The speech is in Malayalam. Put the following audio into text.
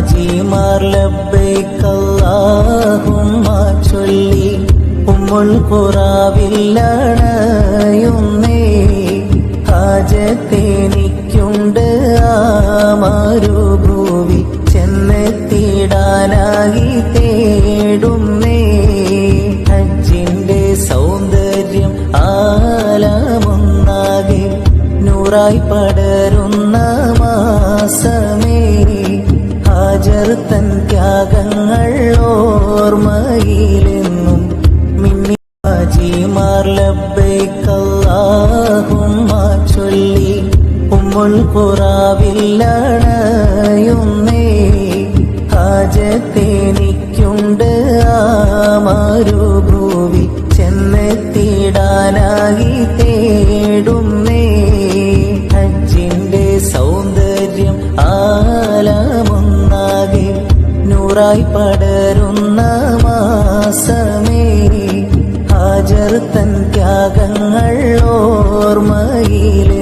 ഹാജിമാർ ലബ്ബൈക അല്ലാഹുമ്മ ചൊല്ലി ഉമ്മുൽ ഖുറാവില്ലണയുന്നേ. ഹാജത്തെനിക്കുണ്ട് ആ മരുഭൂവി ചെന്നെത്തിടാനായി തേടുന്നേ. ഹജ്ജിന്റെ സൗന്ദര്യം ആലമൊന്നാകെ നൂറായി പടരുന്ന മാസമേ. ഹാജർ തൻ ത്യാഗങ്ങൾ ഓർമ്മയിലെന്നും മിന്നി. ഹാജിമാർ ലബ്ബൈക അല്ലാഹുമ്മ ചൊല്ലി ഉമ്മുൽ ഖുറാവില്ലണയുന്നേ. ഹാജത്തെനിക്കുണ്ട് ആ മരുഭൂവി ചെന്നെത്തിടാനായി തേടുന്നേ. ഹജ്ജിന്റെ സൗന്ദര്യം ആലമൊന്നാകെ നൂറായി പടരുന്ന മാസമേ. ഹാജർ തൻ ത്യാഗങ്ങൾ ഓർമ്മയിലെ